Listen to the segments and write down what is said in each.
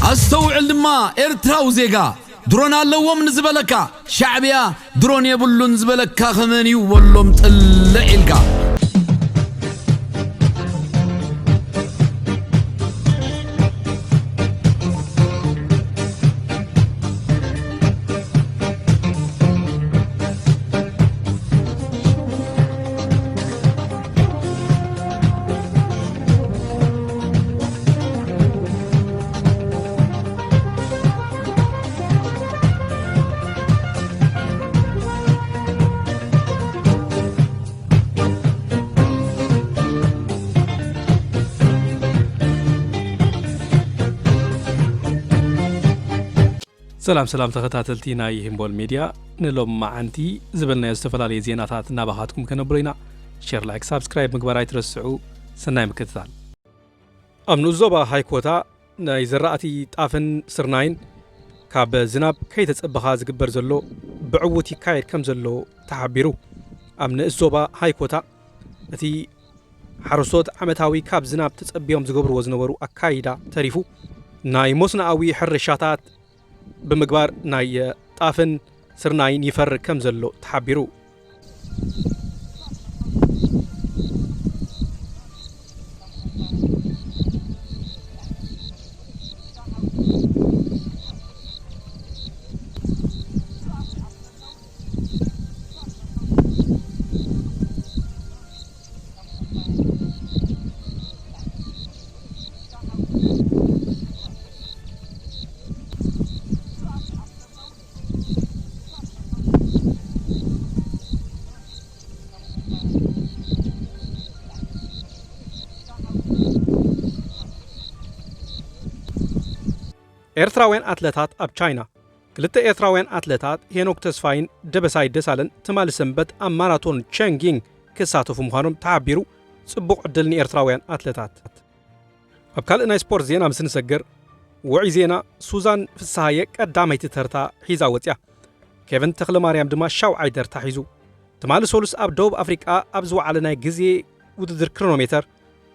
استوعل دما إرتراو زيغا درون اللوم نزبلكا شعبيا درون يبلو نزبلكا خماني واللوم تقلع إلقا سلام تخطاتلتي ناي همبول ميديا نلوم معنتي زبلنا يستفلالي زيناتات نابخاتكم كنبرينا شير لايك سبسكرايب مقبراي ترسعو سناي مكتتال أمنو الزوبا هاي كوتا ناي زراتي طافن سرناين كاب زناب كي تتصبخا زقبر زلو بعوتي كاير كم زلو تحبيرو أمن الزوبا هاي كوتا نتي حرصوت عمتاوي كاب زناب تتصبيهم زقبر وزنورو أكايدا تريفو ناي موسناوي حرشاتات بمقبار ناي طافن سرناين يفر كم زلو تحبيرو ኤርትራውያን አትሌታት ኣብ ቻይና ክልተ ኤርትራውያን አትሌታት ሄኖክ ተስፋይን ደበሳይ ደሳለን ትማል ሰንበት ኣብ ማራቶን ቼንጊንግ ክሳተፉ ምዃኖም ተሓቢሩ ጽቡቕ ዕድል ንኤርትራውያን አትሌታት ኣብ ካልእ ናይ ስፖርት ዜና ምስ ንሰግር ውዑይ ዜና ሱዛን ፍስሓየ ቀዳመይቲ ተርታ ሒዛ ወፅያ ኬቨን ተኽለማርያም ድማ ሻውዓይ ደርታ ሒዙ ትማል ሶሉስ ኣብ ደቡብ ኣፍሪቃ ኣብ ዝወዓለ ናይ ግዜ ውድድር ክሮኖሜተር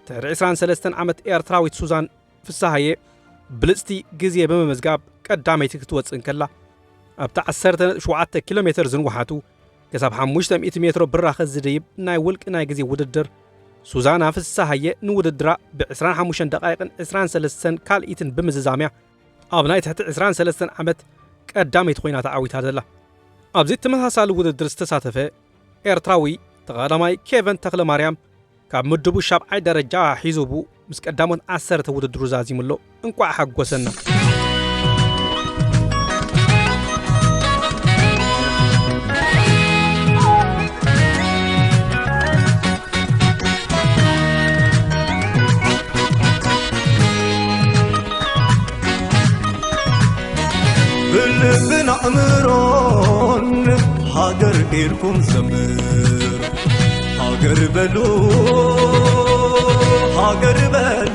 ትሕሪ 23 ዓመት ኤርትራዊት ሱዛን ፍስሓየ بلستي جزية بمزجاب قدامي تكتوصل كلا أبتاع 17 كيلومتر زنوحاتو كسب 500 متر برا خزديب ناي ولك ناي جزية وددر سوزانا في الساحية نوددرا ب 25 دقائق 23 كال إيتن بمززامع أبناي تحت 23 عمت قدامي تخوينا تعاويت هذا لا أبزيت تمثها سال وددر استساتفه إرتراوي تغادماي كيفن تخلماريام كاب مدبو شاب عي درجة حيزوبو مس قدامون 10 توددرو زازيملو انقوا حقوسنا بلبنا أمرون هاجر إيركم زمر هاجر بلو هاجر بلو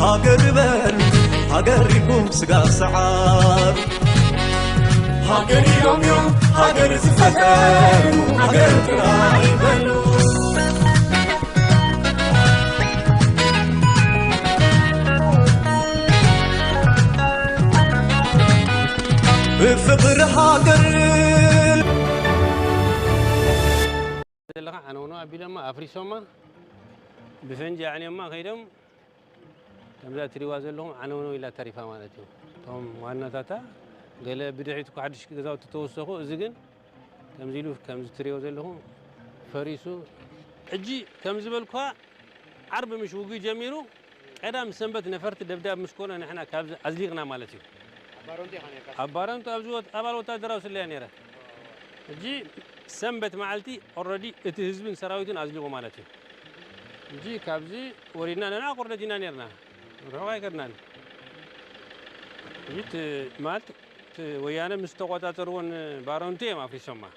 هاجر بلو هاجركم سقا سعار هاجر يوم يوم هاجر زفتر هاجر تراي بلو بفقر هاجر أنا ونوع بلما أفريسوما بفنج يعني ما خيرهم كم تريواز لهم أنا ونوع إلى تريفا مالتي توم وانا تاتا قال بدعيتك عدش كذا تتوسخوا زجن كم زيلو كم تريواز لهم فريسو أجي كم زبالكوا عرب مش وقي جميلو قدام سنبت نفرت دبداب مشكونا نحنا كابز أزليقنا مالتي أبارنتو أبزوت أبالوتا دراوس اللي أنيرة أجي سنبت معلتي already اتهزبين سراويتين أزليقو مالتي أجي كابزي ورينا لنا قردنا نيرنا روعي كرنان جيت مالت ويانا مستقطعترون بارونتي ما في سما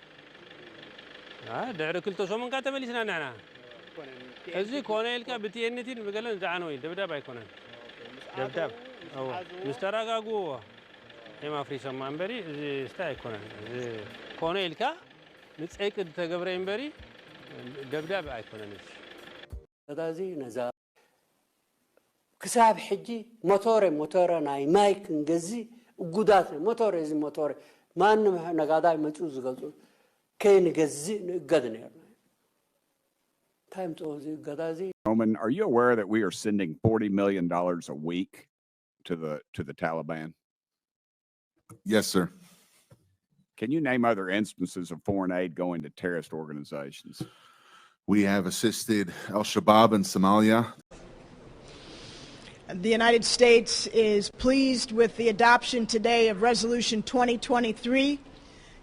دعر كلتو سومن كاتب لي سنانا انا ازي كونيلكا بتينتين بقلن زعانوي دبداب يكونن دبداب او مستراغاغو ما في سما امبري استا يكونن كونيلكا نصيق تغبر امبري دبداب يكونن تازي نزا كساب حجي موتوري ناي مايك نجزي وجودات موتوري زي موتوري ما إنه نقاداي مجوز قلتو كي نجزي قدني time to زي قدازي. Roman, are you aware that we are sending $40 million a week to the Taliban? Yes, sir. Can you name other instances of foreign aid going to terrorist organizations? We have assisted Al-Shabaab in Somalia. The United States is pleased with the adoption today of Resolution 2023,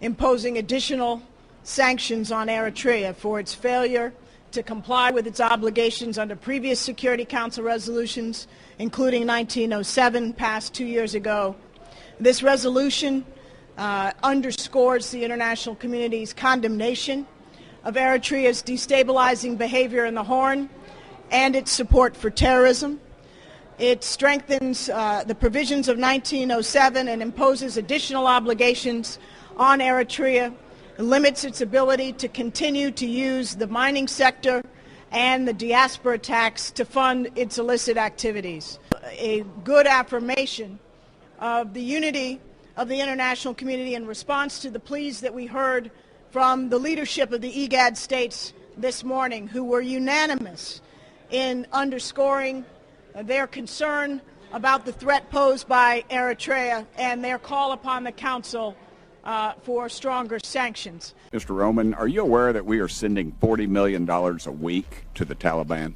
imposing additional sanctions on Eritrea for its failure to comply with its obligations under previous Security Council resolutions, including 1907, passed 2 years ago. This resolution underscores the international community's condemnation of Eritrea's destabilizing behavior in the Horn and its support for terrorism. It strengthens the provisions of 1907 and imposes additional obligations on Eritrea, limits its ability to continue to use the mining sector and the diaspora tax to fund its illicit activities. A good affirmation of the unity of the international community in response to the pleas that we heard from the leadership of the IGAD states this morning, who were unanimous in underscoring their concern about the threat posed by Eritrea and their call upon the Council for stronger sanctions. Mr. Roman, are you aware that we are sending $40 million a week to the Taliban?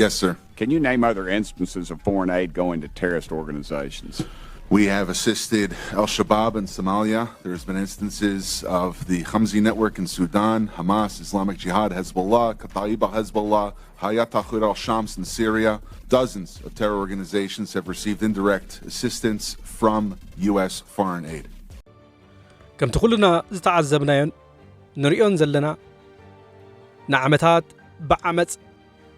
Yes, sir. Can you name other instances of foreign aid going to terrorist organizations? We have assisted Al-Shabaab in Somalia. There's been instances of the Khamsi network in Sudan, Hamas, Islamic Jihad, Hezbollah, Kata'iba Hezbollah, Hayat Tahrir al-Shams in Syria. Dozens of terror organizations have received indirect assistance from U.S. foreign aid. ከምቲ ኩልና ዝተዓዘብናዮን ንሪኦን ዘለና ንዓመታት ብዓመፅ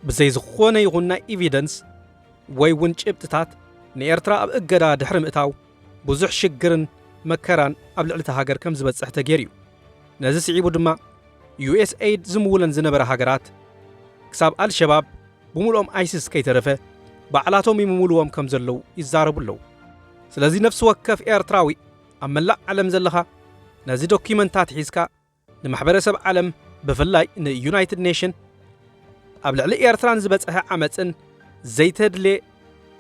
ብዘይ ዝኾነ ይኹን ናይ ኤቪደንስ ወይ እውን ጭብጥታት ንኤርትራ ኣብ እገዳ ድሕሪ ምእታው ብዙሕ ሽግርን መከራን ኣብ ልዕሊ ሃገር ከም ዝበፅሕ ተገይሩ እዩ። ነዚ ስዒቡ ድማ USAID ዝምውለን ዝነበረ ሃገራት ክሳብ አልሸባብ ብምልኦም አይሲስ ከይተረፈ ባዕላቶም ይምውልዎም ከም ዘለው ይዛረቡ ኣለው። ስለዚ ነፍሲ ወከፍ ኤርትራዊ ኣብ መላእ ዓለም ዘለኻ ነዚ ዶክመንታት ሒዝካ ንማሕበረሰብ ዓለም ብፍላይ ንዩናይትድ ኔሽን ኣብ ልዕሊ ኤርትራን ዝበፅሐ ዓመፅን ዘይተድልየ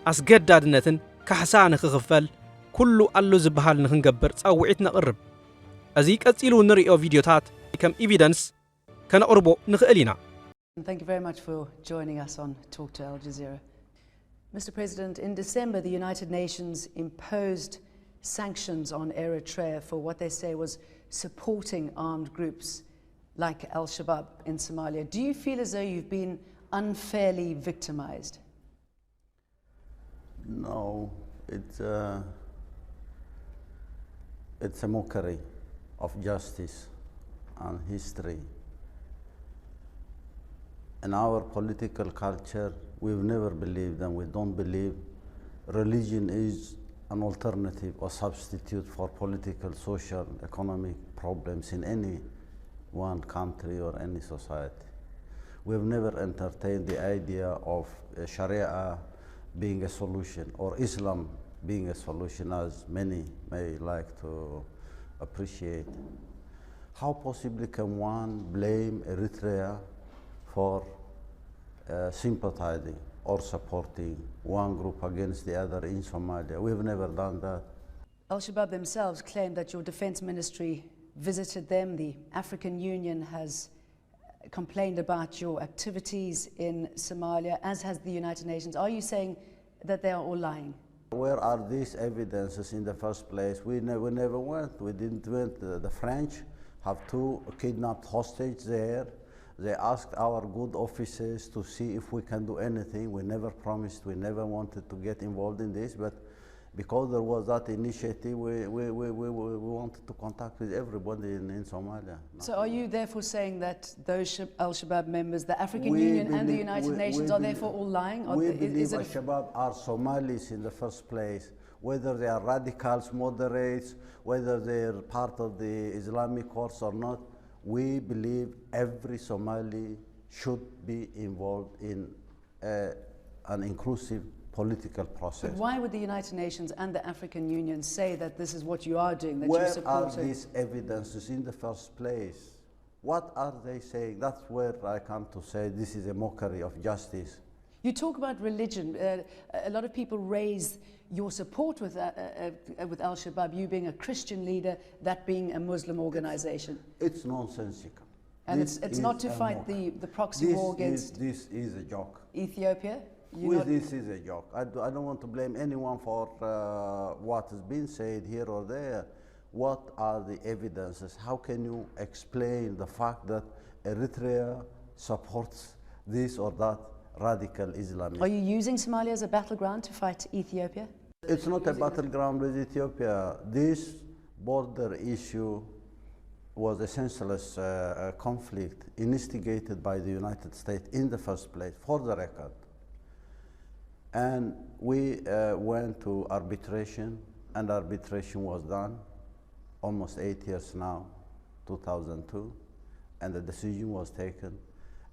ኣስገዳድነትን ካሕሳ ንኽኽፈል ኩሉ ኣሉ ዝበሃል ንኽንገብር ጸውዒት ነቕርብ። እዚ ቀፂሉ ንሪኦ ቪድዮታት ከም ኤቪደንስ ከነቕርቦ ንኽእል ኢና። Thank you very much for joining us on Talk to Al Jazeera. Mr. President, in December, the United Nations imposed sanctions on Eritrea for what they say was supporting armed groups like Al-Shabaab in Somalia. Do you feel as though you've been unfairly victimized? No, it's a mockery of justice and history. In our political culture, we've never believed, and we don't believe, religion is an alternative or substitute for political, social, economic problems in any one country or any society. We've never entertained the idea of Sharia being a solution or Islam being a solution, as many may like to appreciate. How possibly can one blame Eritrea for sympathizing or supporting one group against the other in Somalia? We've never done that. Al-Shabaab themselves claim that your defense ministry visited them. The African Union has complained about your activities in Somalia, as has the United Nations. Are you saying that they are all lying? Where are these evidences in the first place? We never went. We didn't went. The French have 2 kidnapped hostages there. They asked our good officers to see if we can do anything. We never promised, we never wanted to get involved in this, but because there was that initiative, we wanted to contact with everybody in Somalia. So are you therefore saying that those Al-Shabaab members, the African Union and the United Nations are therefore all lying? We believe Al-Shabaab are Somalis in the first place, whether they are radicals, moderates, whether they're part of the Islamic course or not. We believe every Somali should be involved in an inclusive political process. But why would the United Nations and the African Union say that this is what you are doing, that Where you support are these evidences in the first place? What are they saying? That's where I come to say this is a mockery of justice. You talk about religion. A lot of people raise your support with Al-Shabaab, you being a Christian leader, that being a Muslim organization. It's nonsensical. And it's not to fight the proxy war against this is a joke. Ethiopia? This is a joke. I don't want to blame anyone for what has been said here or there. What are the evidences? How can you explain the fact that Eritrea supports this or that radical Islamist? Are you using Somalia as a battleground to fight Ethiopia? It's not a battleground with Ethiopia. This border issue was a senseless conflict instigated by the United States in the first place, for the record. And we went to arbitration, and arbitration was done almost 8 years now, 2002, and the decision was taken.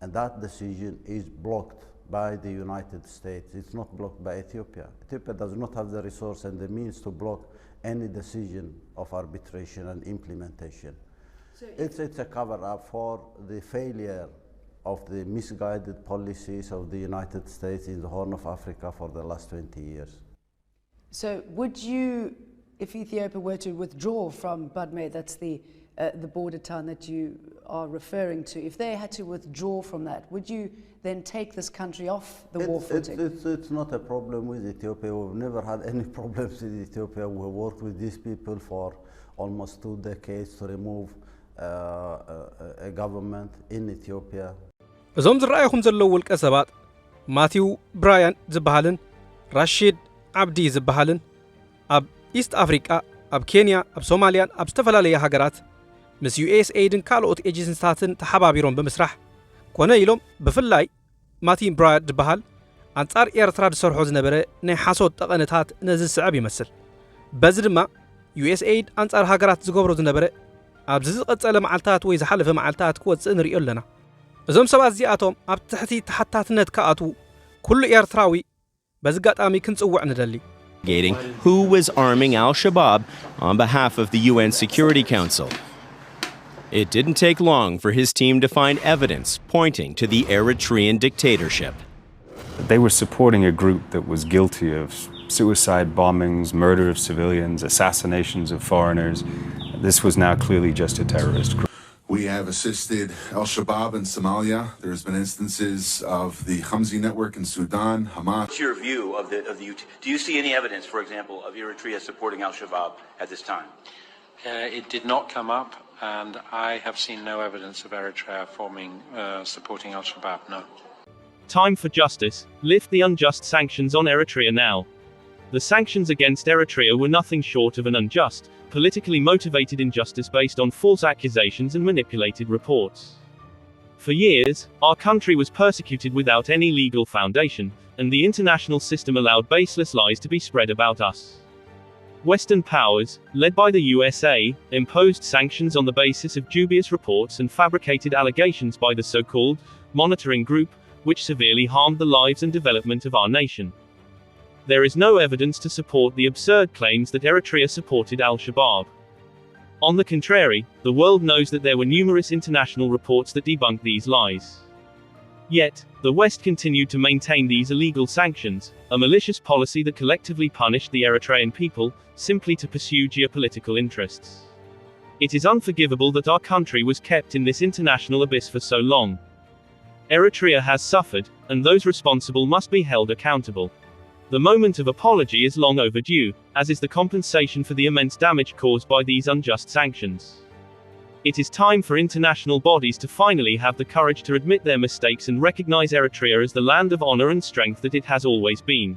And that decision is blocked by the United States. It's not blocked by Ethiopia. Ethiopia does not have the resource and the means to block any decision of arbitration and implementation. So it's a cover-up for the failure of the misguided policies of the United States in the Horn of Africa for the last 20 years. So would you, if Ethiopia were to withdraw from Badme, that's the border town that you are referring to, if they had to withdraw from that, would you then take this country off the war footing? It's not a problem with Ethiopia. We've never had any problems with Ethiopia. We worked with these people for almost 2 decades to remove a government in Ethiopia. እዞም ዝረኣይኹም ዘለዉ ውልቀ ሰባት ማቲው ብራያን ዝበሃልን ራሺድ ዓብዲ ዝበሃልን ኣብ ኢስት አፍሪቃ ኣብ ኬንያ ኣብ ሶማልያን ኣብ ዝተፈላለየ ሃገራት ምስ USAIድን ካልኦት ኤጀንሲታትን ተሓባቢሮም ብምስራሕ ኮነ ኢሎም ብፍላይ ማቲው ብራያን ዝበሃል አንጻር ኤርትራ ዝሰርሖ ዝነበረ ናይ ሓሶት ጠቐነታት ነዚ ዝስዕብ ይመስል በዚ ድማ USAIድ አንጻር ሃገራት ዝገብሮ ዝነበረ ኣብዚ ዝቐጸለ መዓልታት ወይ ዝሓለፈ መዓልታት ክወጽእ ንሪኦ ኣለና እዞም ሰባት እዚኣቶም ኣብ ትሕቲ ተሓታትነት ከኣትዉ ኩሉ ኤርትራዊ በዚ ኣጋጣሚ ክንጽውዕ ንደሊ who was arming al-Shabaab on behalf of the UN Security Council. It didn't take long for his team to find evidence pointing to the Eritrean dictatorship. They were supporting a group that was guilty of suicide bombings, murder of civilians, assassinations of foreigners. This was now clearly just a terrorist group. We have assisted al-Shabaab in Somalia. There's been instances of the Khamsi network in Sudan, Hamas. What's your view of the do you see any evidence, for example, of Eritrea supporting al-Shabaab at this time? It did not come up, and I have seen no evidence of Eritrea supporting al-Shabaab, no. Time for justice. Lift the unjust sanctions on Eritrea now. The sanctions against Eritrea were nothing short of an unjust, politically motivated injustice based on false accusations and manipulated reports. For years, our country was persecuted without any legal foundation, and the international system allowed baseless lies to be spread about us. Western powers, led by the USA, imposed sanctions on the basis of dubious reports and fabricated allegations by the so-called monitoring group, which severely harmed the lives and development of our nation. There is no evidence to support the absurd claims that Eritrea supported al-Shabaab. On the contrary, the world knows that there were numerous international reports that debunk these lies. Yet, the West continued to maintain these illegal sanctions, a malicious policy that collectively punished the Eritrean people, simply to pursue geopolitical interests. It is unforgivable that our country was kept in this international abyss for so long. Eritrea has suffered, and those responsible must be held accountable. The moment of apology is long overdue, as is the compensation for the immense damage caused by these unjust sanctions. It is time for international bodies to finally have the courage to admit their mistakes and recognize Eritrea as the land of honor and strength that it has always been.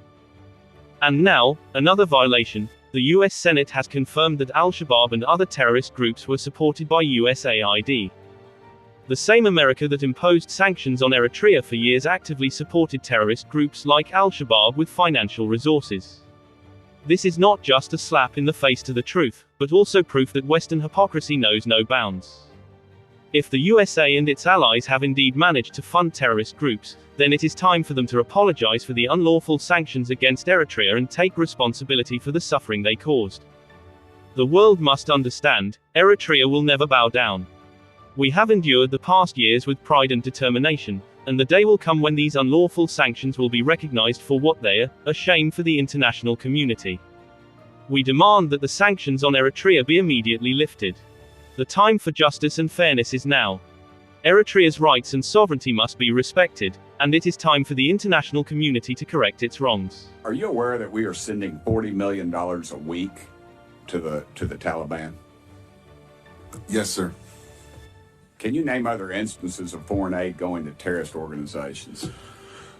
And now, another violation. The US Senate has confirmed that al-Shabaab and other terrorist groups were supported by USAID. The same America that imposed sanctions on Eritrea for years actively supported terrorist groups like al-Shabaab with financial resources. This is not just a slap in the face to the truth, but also proof that Western hypocrisy knows no bounds. If the USA and its allies have indeed managed to fund terrorist groups, then it is time for them to apologize for the unlawful sanctions against Eritrea and take responsibility for the suffering they caused. The world must understand, Eritrea will never bow down. We have endured the past years with pride and determination, and the day will come when these unlawful sanctions will be recognized for what they are, a shame for the international community. We demand that the sanctions on Eritrea be immediately lifted. The time for justice and fairness is now. Eritrea's rights and sovereignty must be respected, and it is time for the international community to correct its wrongs. Are you aware that we are sending $40 million a week to the Taliban? Yes, sir. Can you name other instances of foreign aid going to terrorist organizations?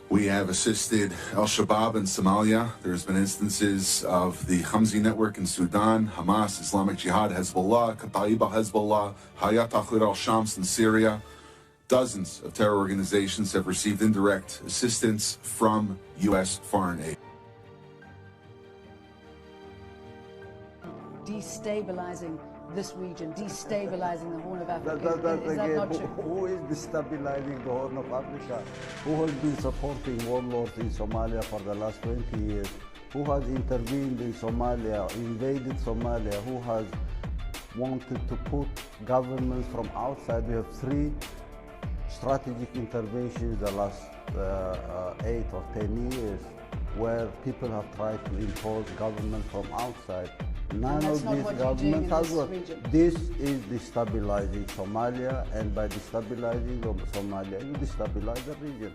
We have assisted Al-Shabaab in Somalia. There's been instances of the Khamsi network in Sudan, Hamas, Islamic Jihad, Hezbollah, Kataiba Hezbollah, Hayat al-Shams in Syria. Dozens of terror organizations have received indirect assistance from U.S. foreign aid. Destabilizing this region, destabilizing the Horn of Africa. Is that Again, not true? who is destabilizing the Horn of Africa? Who has been supporting warlords in Somalia for the last 20 years? Who has intervened in Somalia, invaded Somalia? Who has wanted to put governments from outside? We have 3 strategic interventions the last 8 or 10 years where people have tried to impose government from outside. None of these governments has worked. This is destabilizing Somalia, and by destabilizing Somalia, you destabilize the region.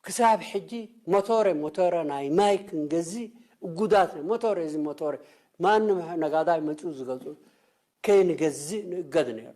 كساب حجي موتور ناي مايك نجزي وجودات موتور إذا موتور ما إنه نقادا متوز قصو كي نجزي قدني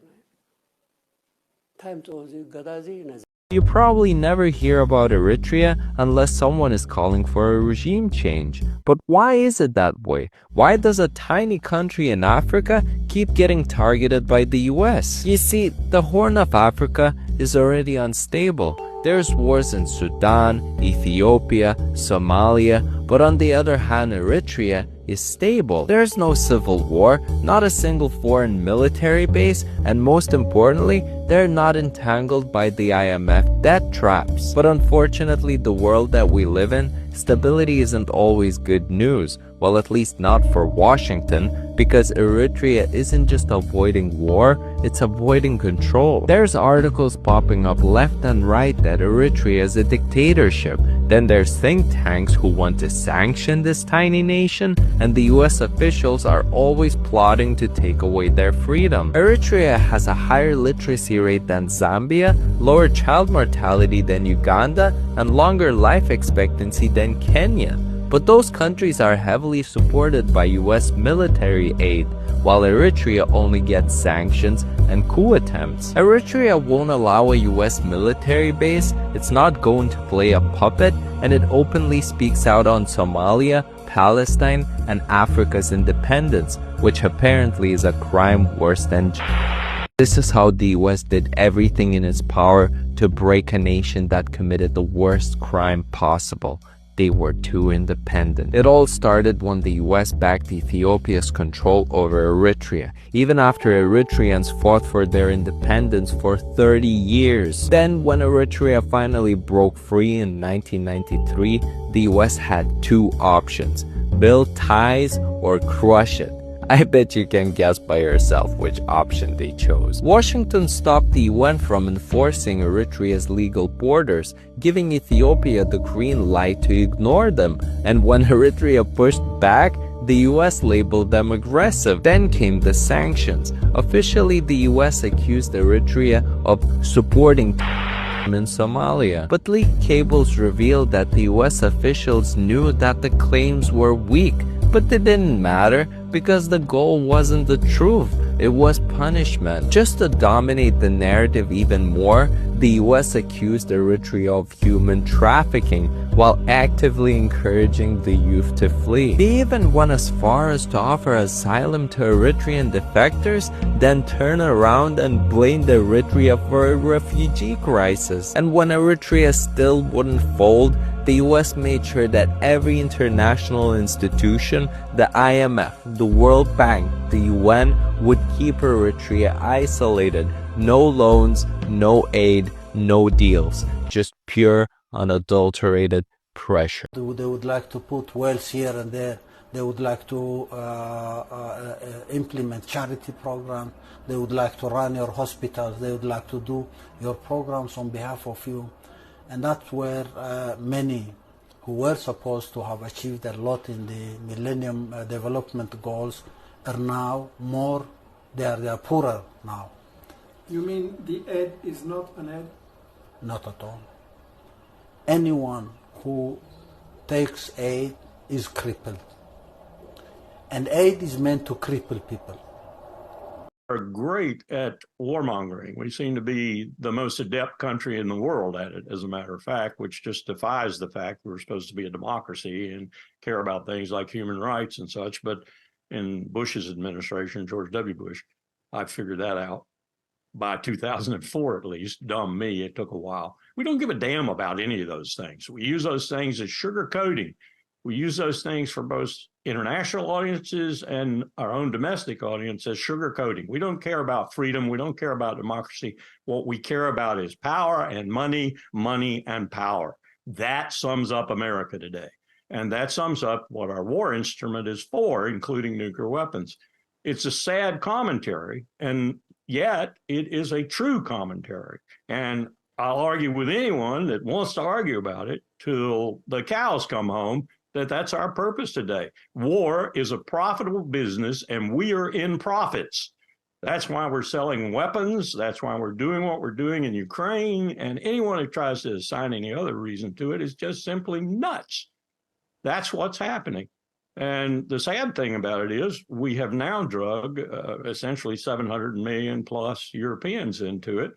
time to قدازي نز. You probably never hear about Eritrea unless someone is calling for a regime change. But why is it that way? Why does a tiny country in Africa keep getting targeted by the US? You see, the Horn of Africa is already unstable. There's wars in Sudan, Ethiopia, Somalia, but on the other hand, Eritrea is stable. There's no civil war, not a single foreign military base, and most importantly, they're not entangled by the IMF debt traps. But unfortunately, the world that we live in, stability isn't always good news. Well, at least not for Washington, because Eritrea isn't just avoiding war, it's avoiding control. There's articles popping up left and right that Eritrea is a dictatorship. Then there's think tanks who want to sanction this tiny nation, and the US officials are always plotting to take away their freedom. Eritrea has a higher literacy rate than Zambia, lower child mortality than Uganda, and longer life expectancy than Kenya. But those countries are heavily supported by US military aid, while Eritrea only gets sanctions and coup attempts. Eritrea won't allow a US military base, it's not going to play a puppet, and it openly speaks out on Somalia, Palestine, and Africa's independence, which apparently is a crime worse than This is how the US did everything in its power to break a nation that committed the worst crime possible. They were too independent. It all started when the US backed Ethiopia's control over Eritrea, even after Eritreans fought for their independence for 30 years. Then, when Eritrea finally broke free in 1993, the US had 2 options: build ties or crush it. I bet you can guess by yourself which option they chose. Washington stopped the UN from enforcing Eritrea's legal borders, giving Ethiopia the green light to ignore them. And when Eritrea pushed back, the US labeled them aggressive. Then came the sanctions. Officially, the US accused Eritrea of supporting in Somalia. But leaked cables revealed that the US officials knew that the claims were weak. But it didn't matter because the goal wasn't the truth, it was punishment. Just to dominate the narrative even more, the US accused Eritrea of human trafficking while actively encouraging the youth to flee. They even went as far as to offer asylum to Eritrean defectors, then turn around and blamed Eritrea for a refugee crisis. And when Eritrea still wouldn't fold, the US made sure that every international institution, the IMF, the World Bank, the UN, would keep Eritrea isolated. No loans, no aid, no deals. Just pure, unadulterated pressure. They would like to put wells here and there. They would like to implement charity programs. They would like to run your hospitals. They would like to do your programs on behalf of you. And that's where many who were supposed to have achieved a lot in the Millennium Development Goals are now more, they are poorer now. You mean the aid is not an aid? Not at all. Anyone who takes aid is crippled. And aid is meant to cripple people. Are great at warmongering. We seem to be the most adept country in the world at it, as a matter of fact, which just defies the fact we're supposed to be a democracy and care about things like human rights and such. But in Bush's administration, George W. Bush, I figured that out by 2004 at least. Dumb me, it took a while. We don't give a damn about any of those things. We use those things as sugarcoating. We use those things for both international audiences and our own domestic audience as sugarcoating. We don't care about freedom. We don't care about democracy. What we care about is power and money, money and power. That sums up America today. And that sums up what our war instrument is for, including nuclear weapons. It's a sad commentary, and yet it is a true commentary. And I'll argue with anyone that wants to argue about it till the cows come home that that's our purpose today. War is a profitable business, and we are in profits. That's why we're selling weapons. That's why we're doing what we're doing in Ukraine. And anyone who tries to assign any other reason to it is just simply nuts. That's what's happening. And the sad thing about it is we have now drug essentially 700 million plus Europeans into it,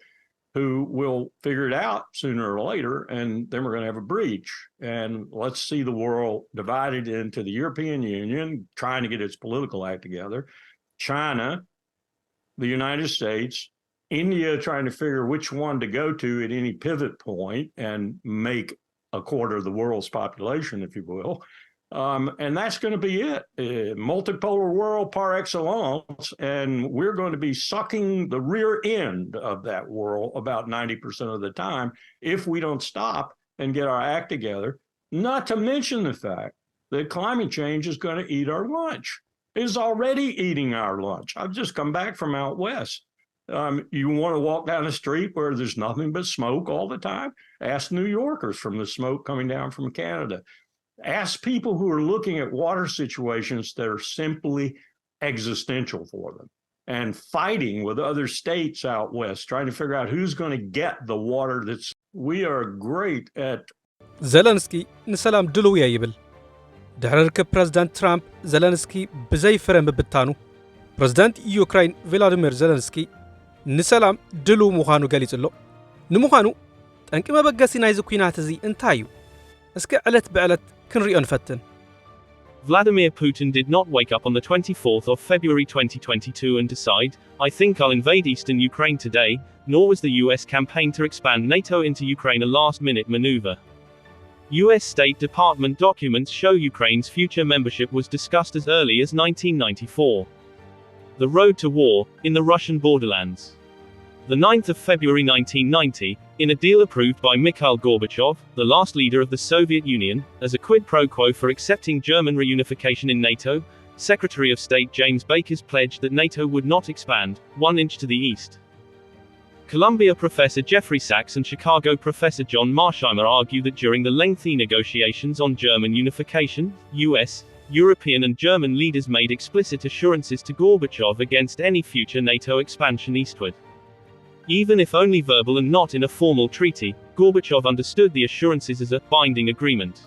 who will figure it out sooner or later, and then we're going to have a breach. And let's see the world divided into the European Union, trying to get its political act together, China, the United States, India trying to figure which one to go to at any pivot point and make a quarter of the world's population, if you will. And that's going to be it. Multipolar world par excellence, and we're going to be sucking the rear end of that world about 90% of the time if we don't stop and get our act together, not to mention the fact that climate change is going to eat our lunch. It is already eating our lunch. I've just come back from out west. You want to walk down the street where there's nothing but smoke all the time? Ask New Yorkers from the smoke coming down from Canada. Ask people who are looking at water situations that are simply existential for them and fighting with other states out west, trying to figure out who's going to get the water that's... We are great at... ዘለንስኪ ንሰላም ድልው እያ ይብል ድሕሪ ርክብ ፕረዚደንት ትራምፕ ዘለንስኪ ብዘይፍረ ምብታኑ ፕረዚደንት ዩክራይን ቮሎዲሚር ዘለንስኪ ንሰላም ድልው ምዃኑ ገሊጹሎ ንምዃኑ ጠንቂ መበገሲ ናይዚ ኩናት እዚ እንታይ እዩ እስኪ ዕለት ብዕለት ክንሪኦ ንፈትን Vladimir Putin did not wake up on the 24th of February 2022 and decide, I think I'll invade eastern Ukraine today, nor was the US campaign to expand NATO into Ukraine a last-minute maneuver. US State Department documents show Ukraine's future membership was discussed as early as 1994. The road to war, in the Russian borderlands. The 9th of February 1990, in a deal approved by Mikhail Gorbachev, the last leader of the Soviet Union, as a quid pro quo for accepting German reunification in NATO, Secretary of State James Baker's pledged that NATO would not expand 1 inch to the east. Columbia professor Jeffrey Sachs and Chicago professor John Marsheimer argue that during the lengthy negotiations on German unification, US, European and German leaders made explicit assurances to Gorbachev against any future NATO expansion eastward. Even if only verbal and not in a formal treaty, Gorbachev understood the assurances as a binding agreement.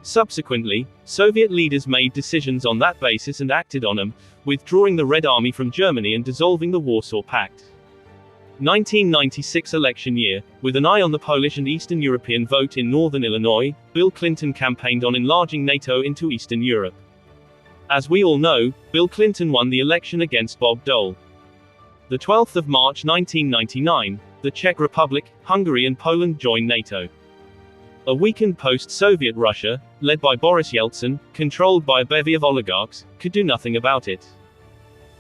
Subsequently, Soviet leaders made decisions on that basis and acted on them, withdrawing the Red Army from Germany and dissolving the Warsaw Pact. 1996 election year, with an eye on the Polish and Eastern European vote in northern Illinois, Bill Clinton campaigned on enlarging NATO into Eastern Europe. As we all know, Bill Clinton won the election against Bob Dole. The 12th of March 1999, the Czech Republic, Hungary and Poland joined NATO. A weakened post-Soviet Russia, led by Boris Yeltsin, controlled by a bevy of oligarchs, could do nothing about it.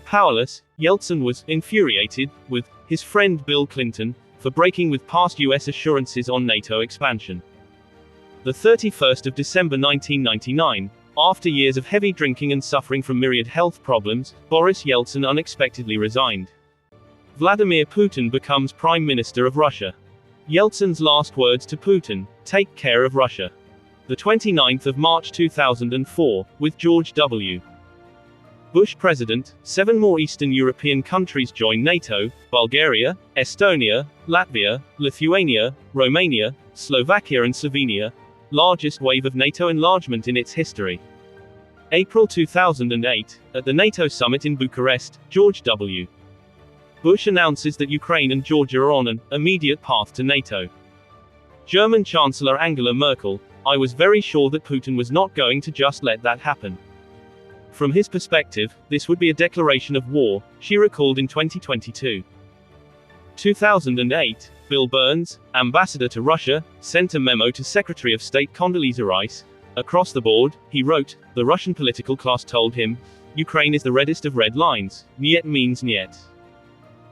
Powerless, Yeltsin was infuriated with his friend Bill Clinton for breaking with past US assurances on NATO expansion. The 31st of December 1999, after years of heavy drinking and suffering from myriad health problems, Boris Yeltsin unexpectedly resigned. Vladimir Putin becomes Prime Minister of Russia. Yeltsin's last words to Putin: "Take care of Russia." The 29th of March 2004, with George W. Bush president, 7 more Eastern European countries joined NATO: Bulgaria, Estonia, Latvia, Lithuania, Romania, Slovakia and Slovenia, largest wave of NATO enlargement in its history. April 2008, at the NATO summit in Bucharest, George W. Bush announces that Ukraine and Georgia are on an immediate path to NATO. German Chancellor Angela Merkel: "I was very sure that Putin was not going to just let that happen. From his perspective, this would be a declaration of war," she recalled in 2022. 2008, Bill Burns, ambassador to Russia, sent a memo to Secretary of State Condoleezza Rice. Across the board, he wrote, the Russian political class told him, "Ukraine is the reddest of red lines. Niet means niet."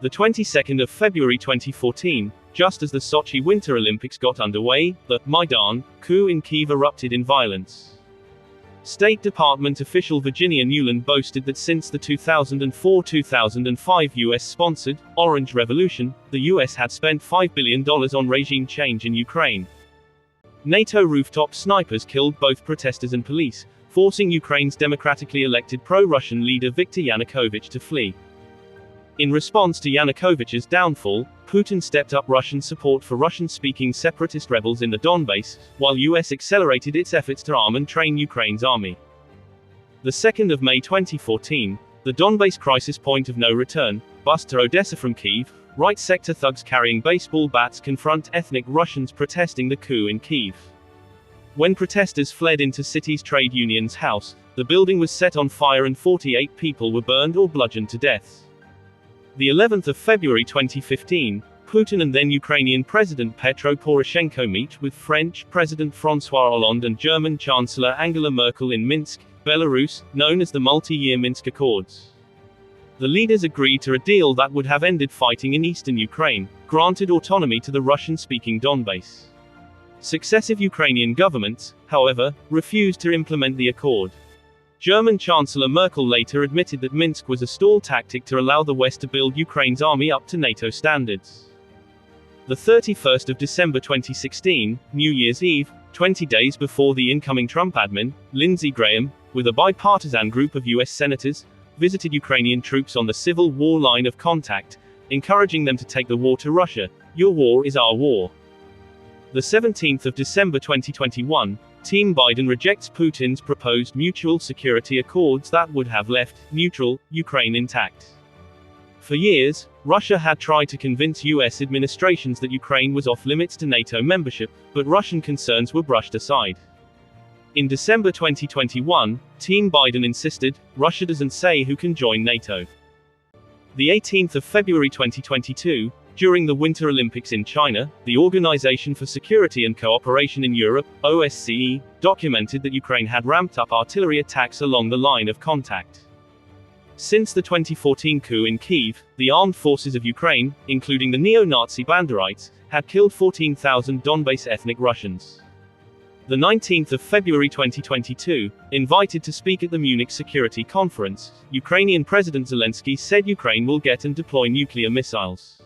The 22nd of February 2014, just as the Sochi Winter Olympics got underway, the Maidan coup in Kyiv erupted in violence. State Department official Virginia Newland boasted that since the 2004-2005 US-sponsored Orange Revolution, the US had spent $5 billion on regime change in Ukraine. NATO rooftop snipers killed both protesters and police, forcing Ukraine's democratically elected pro-Russian leader Viktor Yanukovych to flee. In response to Yanukovych's downfall, Putin stepped up Russian support for Russian-speaking separatist rebels in the Donbass, while US accelerated its efforts to arm and train Ukraine's army. The 2nd of May 2014, the Donbass crisis point of no return, bus to Odessa from Kyiv, right sector thugs carrying baseball bats confront ethnic Russians protesting the coup in Kyiv. When protesters fled into city's trade union's house, the building was set on fire and 48 people were burned or bludgeoned to death. The 11th of February 2015, Putin and then Ukrainian President Petro Poroshenko meet with French President François Hollande and German Chancellor Angela Merkel in Minsk, Belarus, known as the multi-year Minsk Accords. The leaders agreed to a deal that would have ended fighting in eastern Ukraine, granted autonomy to the Russian-speaking Donbass. Successive Ukrainian governments, however, refused to implement the accord. German Chancellor Merkel later admitted that Minsk was a stall tactic to allow the West to build Ukraine's army up to NATO standards. The 31st of December 2016, New Year's Eve, 20 days before the incoming Trump admin, Lindsey Graham, with a bipartisan group of US senators, visited Ukrainian troops on the civil war line of contact, encouraging them to take the war to Russia. "Your war is our war." The 17th of December 2021, Team Biden rejects Putin's proposed mutual security accords that would have left neutral Ukraine intact. For years, Russia had tried to convince US administrations that Ukraine was off limits to NATO membership, but Russian concerns were brushed aside. In December 2021, Team Biden insisted, Russia doesn't say who can join NATO. The 18th of February 2022, during the Winter Olympics in China, the Organization for Security and Cooperation in Europe, OSCE, documented that Ukraine had ramped up artillery attacks along the line of contact. Since the 2014 coup in Kyiv, the armed forces of Ukraine, including the neo-Nazi Banderites, had killed 14,000 Donbass ethnic Russians. The 19th of February 2022, invited to speak at the Munich Security Conference, Ukrainian President Zelensky said Ukraine will get and deploy nuclear missiles.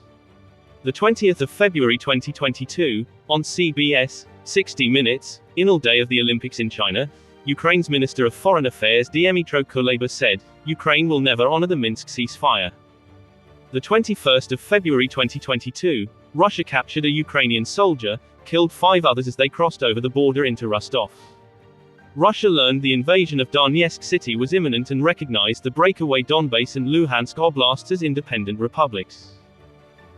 The 20th of February 2022, on CBS, 60 Minutes, Inal Day of the Olympics in China, Ukraine's Minister of Foreign Affairs Dmytro Kuleba said, Ukraine will never honor the Minsk ceasefire. The 21st of February 2022, Russia captured a Ukrainian soldier, killed 5 others as they crossed over the border into Rostov. Russia learned the invasion of Donetsk city was imminent and recognized the breakaway Donbass and Luhansk oblasts as independent republics.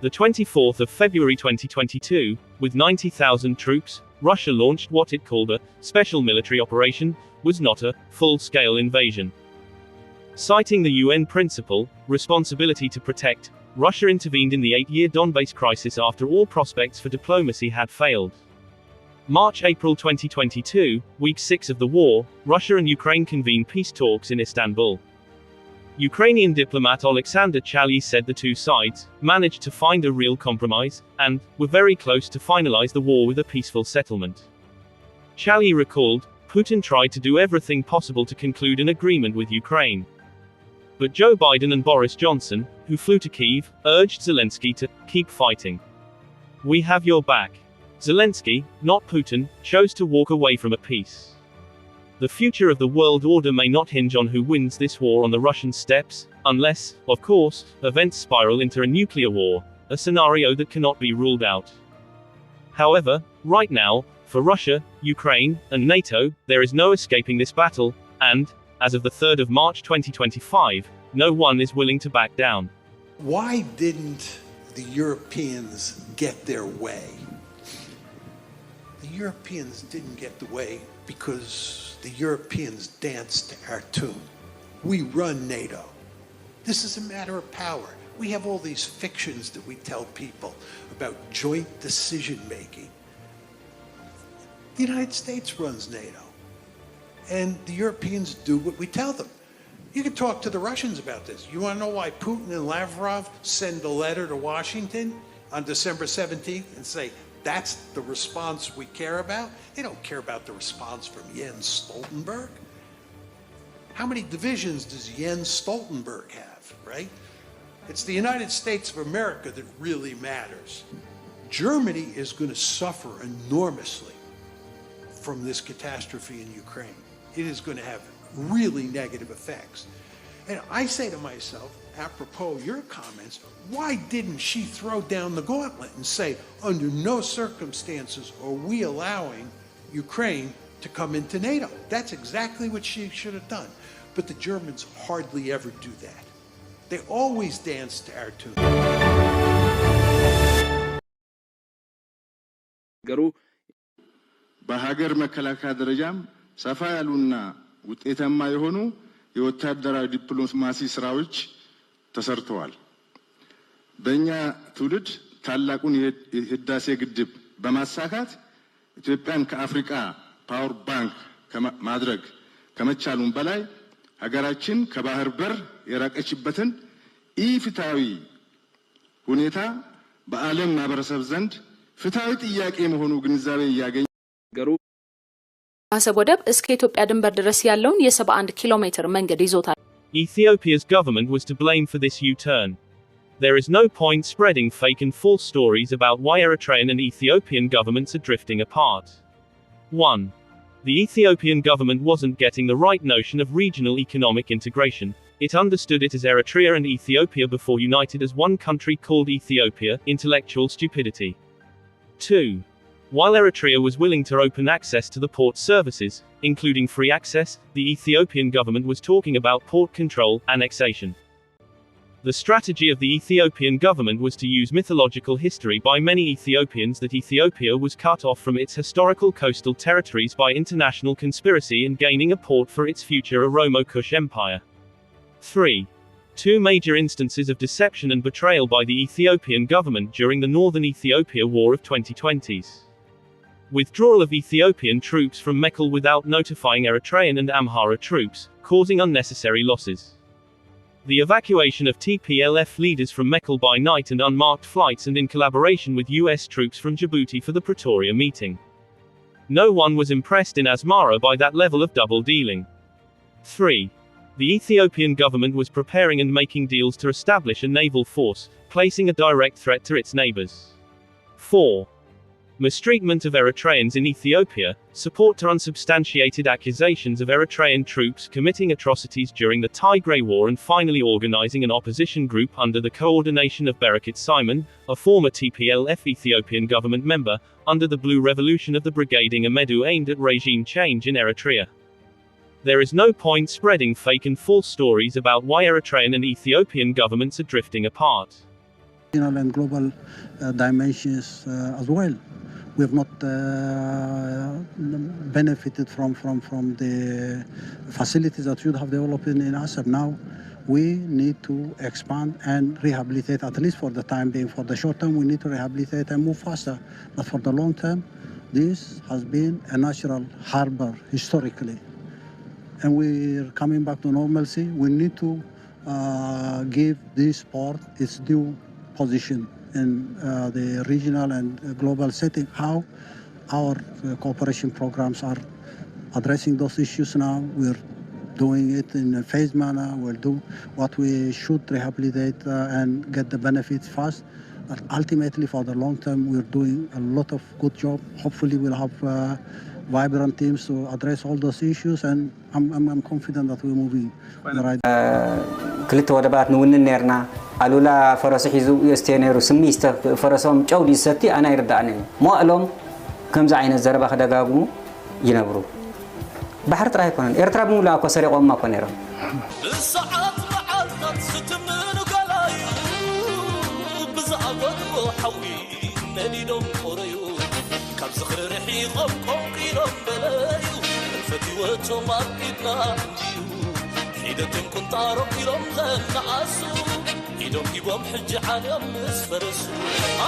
The 24th of February 2022, with 90,000 troops, Russia launched what it called a special military operation, was not a full-scale invasion. Citing the UN principle, responsibility to protect, Russia intervened in the 8-year Donbass crisis after all prospects for diplomacy had failed. March-April 2022, week 6 of the war, Russia and Ukraine convened peace talks in Istanbul. Ukrainian diplomat Alexander Chaly said the two sides managed to find a real compromise, and were very close to finalize the war with a peaceful settlement. Chaly recalled, Putin tried to do everything possible to conclude an agreement with Ukraine. But Joe Biden and Boris Johnson, who flew to Kyiv, urged Zelensky to keep fighting. We have your back. Zelensky, not Putin, chose to walk away from a peace. The future of the world order may not hinge on who wins this war on the Russian steppes, unless, of course, events spiral into a nuclear war, a scenario that cannot be ruled out. However, right now, for Russia, Ukraine, and NATO, there is no escaping this battle, and, as of the 3rd of March 2025, no one is willing to back down. Why didn't the Europeans get their way? The Europeans didn't get the way because the Europeans danced to our tune. We run NATO. This is a matter of power. We have all these fictions that we tell people about joint decision making. The United States runs NATO. And the Europeans do what we tell them. You can talk to the Russians about this. You want to know why Putin and Lavrov send a letter to Washington on December 17th and say, that's the response we care about? They don't care about the response from Jens Stoltenberg. How many divisions does Jens Stoltenberg have, right? It's the United States of America that really matters. Germany is going to suffer enormously from this catastrophe in Ukraine. It is going to have really negative effects. And I say to myself, apropos your comments, why didn't she throw down the gauntlet and say, under no circumstances are we allowing Ukraine to come into NATO? That's exactly what she should have done. But the Germans hardly ever do that. They always dance to our tune. በሀገር መከላከያ ደረጃም ሰፋ ያሉና ውጤታማ የሆኑ የወታደራዊ ዲፕሎማሲ ስራዎች ተሰርተዋል። በእኛ ትውልድ ታላቁን የህዳሴ ግድብ በማሳካት ኢትዮጵያን ከአፍሪካ ፓወር ባንክ ማድረግ ከመቻሉም በላይ ሀገራችን ከባህር በር የራቀችበትን ኢፍትሃዊ ሁኔታ በዓለም ማህበረሰብ ዘንድ ፍትሃዊ ጥያቄ መሆኑ ግንዛቤ ያገኘ አሰብ ወደብ እስከ ኢትዮጵያ ድንበር ድረስ ያለውን የ71 ኪሎ ሜትር መንገድ ይዞታል። Ethiopia's government was to blame for this U-turn. There is no point spreading fake and false stories about why Eritrean and Ethiopian governments are drifting apart. 1. The Ethiopian government wasn't getting the right notion of regional economic integration. It understood it as Eritrea and Ethiopia before united as one country called Ethiopia, intellectual stupidity. 2. While Eritrea was willing to open access to the port services, including free access, the Ethiopian government was talking about port control, annexation. The strategy of the Ethiopian government was to use mythological history by many Ethiopians that Ethiopia was cut off from its historical coastal territories by international conspiracy and gaining a port for its future Oromo-Kush Empire. 3. Two major instances of deception and betrayal by the Ethiopian government during the Northern Ethiopia War of 2020s. Withdrawal of Ethiopian troops from Mekelle without notifying Eritrean and Amhara troops, causing unnecessary losses. The evacuation of TPLF leaders from Mekelle by night and unmarked flights and in collaboration with US troops from Djibouti for the Pretoria meeting. No one was impressed in Asmara by that level of double dealing. 3. The Ethiopian government was preparing and making deals to establish a naval force, placing a direct threat to its neighbors. 4. Mistreatment of Eritreans in Ethiopia, support to unsubstantiated accusations of Eritrean troops committing atrocities during the Tigray War and finally organizing an opposition group under the coordination of Berekit Simon, a former TPLF Ethiopian government member, under the Blue Revolution of the Brigading Amedu aimed at regime change in Eritrea. There is no point spreading fake and false stories about why Eritrean and Ethiopian governments are drifting apart. Regional and global dimensions as well. We have not benefited from the facilities that should have developed in Assab. Now we need to expand and rehabilitate, at least for the time being. For the short term, we need to rehabilitate and move faster. But for the long term, this has been a natural harbor historically. And we're coming back to normalcy. We need to give this port its due position in the regional and global setting. How our cooperation programs are addressing those issues now. We're doing it in a phased manner. We'll do what we should rehabilitate and get the benefits fast. But ultimately, for the long term, we're doing a lot of good job. Hopefully, we'll have vibrant teams to address all those issues, and I'm confident that we're moving in the right. كلت ودبات نون نيرنا ألولا فرس حيزو يستينيرو سميست فرسهم جودي ستي أنا يردعني ما ألوم كم زعين الزربة خدقاقمو ينبرو بحر تراي كونن إرترا بمولا أكو سريق وما كونيرو الساعات معلقت ستمن قلايو بزعبت وحوي ننيدم قريو كم زخر رحيقم قوقينم بلايو الفتيوة ماركتنا عنديو حيدتم كنت عرب إلهم غنعاسو إلهم جيبهم حج عاليهم مسفرسو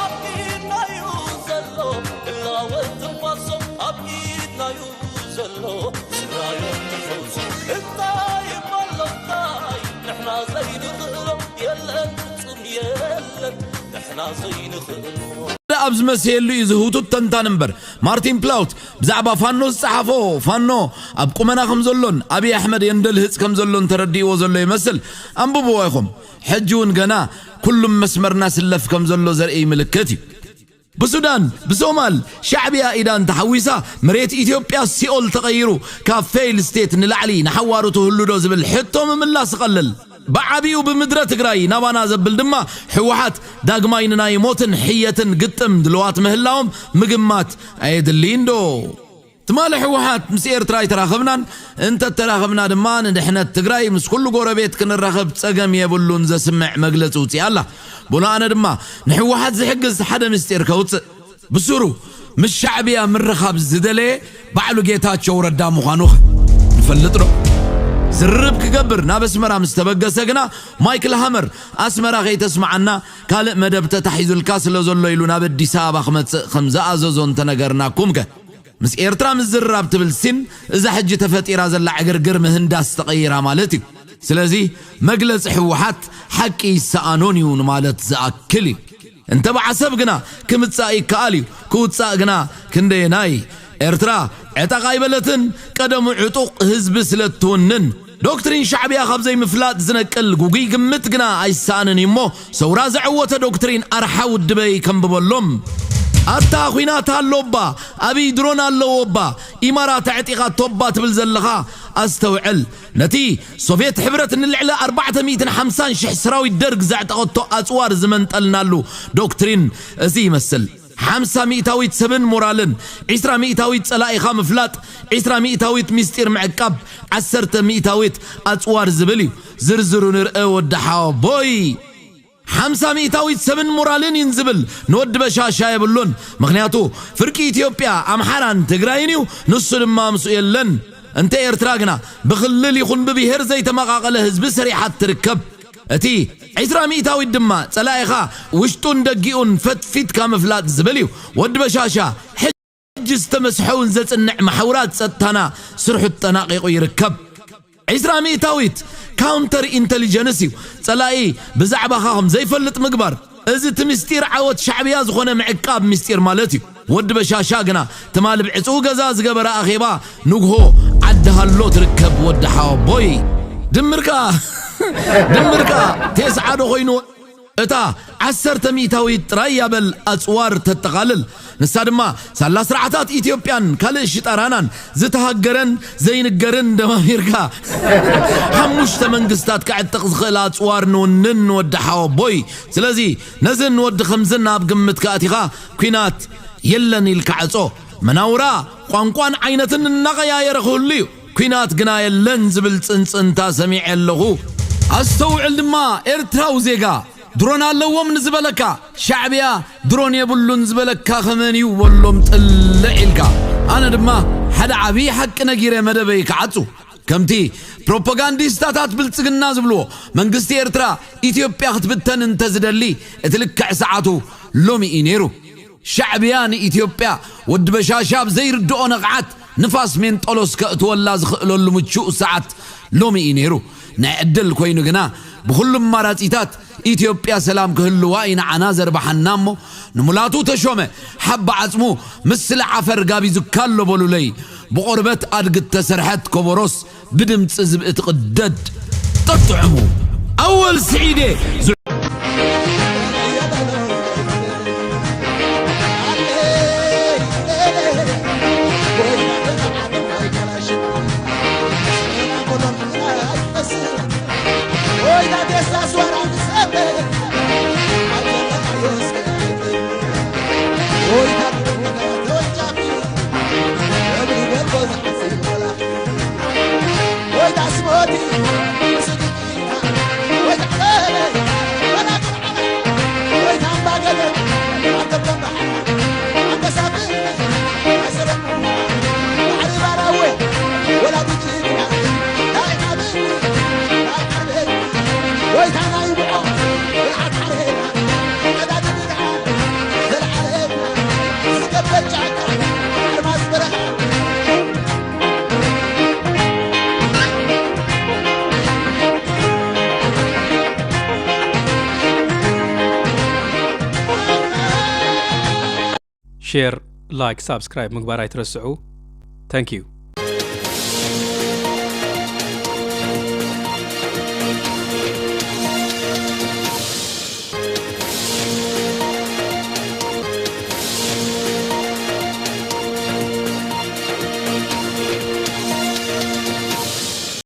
أبقينا يوزلو إلا وانتفاسو أبقينا يوزلو سرايا تفوزو الطايب والله نحنا زي نخلو يلن تسم يلن نحنا زي نخلو أبز مسيلو يزهوتو التنتانمبر مارتين بلاوت بزعبا فانو الصحافو فانو أبقو منا خمزلون أبي أحمد يندل هز خمزلون تردي وزلو يمثل أنبوبو وايخم حجون قنا كل مسمر ناس اللف خمزلو زرقي ملكتي بسودان بسومال شعبيا إيدان تحويسا مريت إثيوبيا سيول تغيرو كافيل ستيت نلعلي نحوارو تهلو دوز بالحطو من الله سقلل بعبيو بمدرة تقراي نابانا زبل دما حوحات داقمايننا يموتن حيتن قطم دلوات مهلاهم مقمات ايد الليندو تمالي حوحات مسير تراي تراخبنان انت تراخبنا دمان نحنا تقراي مس كل قربيت كن الرخب تساقم يبلون زا سمع مقلت وتي الله بولا انا دما نحوحات زحقز حدا مستير كوت بسورو مش شعبيا من رخاب زدلي بعلو جيتات شو ردا مخانوخ نفلترو زرب كقبر نابس مرا مستبقى سقنا مايكل هامر أسمرا غي تسمعنا كالق مدبتا تحيزو الكاس اللي زولو يلو نابد دي سابا خمزة أزوزون تنقرنا كومك مس إيرترا مزراب تبالسين إذا حج تفتيرا زل عقرقر مهنداس تغييرا مالتي سلازي مقلس حوحات حكي سانونيون مالت زاكلي انت بعسبقنا كمتساقي كالي كوتساقنا كنديناي إرترا عتا غايبلتن قدمو عطوق هزب سلتونن دكتورين شعبيا خبزي مفلات زنقل قوقي قمتقنا ايسانن يمو سورا زعوة دكتورين أرحاو الدبي كم ببولهم أتا خوينات اللوبا أبي درونا اللوبا إمارات اعتقاد توبا تبلزلخا أستوعل نتي سوفيت حبرت ان العلا 450 شحسراوي الدرق زعت أغطو أسوار زمن تلنالو دكتورين زي مسل 500 سبن مورالن 200 صلايخا مفلات 200 مستير معقب 10 أسوار زبلي زرزرو نرأي ودحاو بوي 500 سبن مورالن ينزبل نود بشاشا يبلون مغنياتو فرقي إثيوبيا أمحاران تقراينيو نصر ما مسؤولن انت إرتراقنا بخلل يخون ببيهر زي تماقاق لهزب سريحات تركب اتي 200 الدما صلايخا وشتون دقيون فتفيت كامفلات زبليو ود بشاشا حج استمسحون زت النعمة حورات ستانا سرحو التناقيق يركب 200 كاونتر انتليجنسيو صلاي بزعبا خاهم زي فلت مقبر ازي تمستير عوت شعبيا زخونه معقاب مستير مالتي ود بشاشا قنا تمال بعصو غزاز قبر اخيبا نقهو عدها اللو تركب ودحاو بوي دمركا تسعة خوينو اتا 10 ترايا بالاسوار تتقلل نسادما سالا سرعتات اثيوبيان كالش طرانان زتهاجرن زينجرن دماميركا حمش تمنغستات قاعد تخخل اسوار نون ودحاو بوي سلازي نزن ود خمزنا بقمت كاتيغا كينات يلن الكعصو مناورا قانقان عينتن نغيا يرخوليو كينات قنا يلن زبل صنصنتا سميع اللغو استوعل دما إرتراو زيغا درونا اللوم نزبلكا شعبيا درون يبلون زبلكا خمانيو ولوم تلعيلكا أنا دما حدا عبي حق نجيري مدبيك عطو كمتي بروباغانديستاتات بلتسقنا زبلو منقستي إرترا إثيوبيا ختبتن انتزدلي اتلكع ساعاتو لومي إينيرو شعبيان إثيوبيا ود بشاشاب زي ردو نقعات نفاس من طولوس كأتولا زخلو اللمتشوء ساعات لومي إنيرو نعدل كوينو جنا بكل مراتيتات إثيوبيا سلام كهلو واين عنازر بحنامو نملاتو تشومه حب عزمو مثل عفر قابي زكالو بولولي بقربت أدق التسرحات كوبروس بدم تزب اتقدد تطعمو أول سعيدة share, like, subscribe مقبار يترسعوا. Thank you.